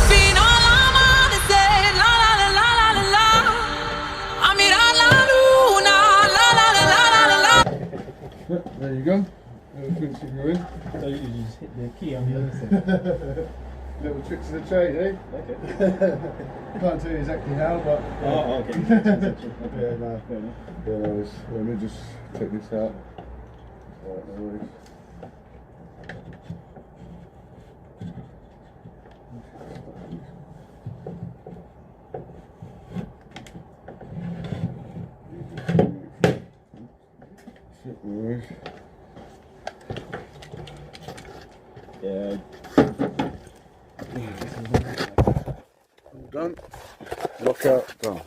Fino all'amanecer, la la la la la la la. A mirar la luna, la la la la la la la. There you go. Everything should go in. So you just hit the key on the other side. Little tricks of the trade, eh? Okay. Can't tell you exactly how, but Oh, okay. yeah, no. Fair enough. Yeah, no, let me just take this out. Right, no worries. No worries. Yeah. Done. Lock out. Done.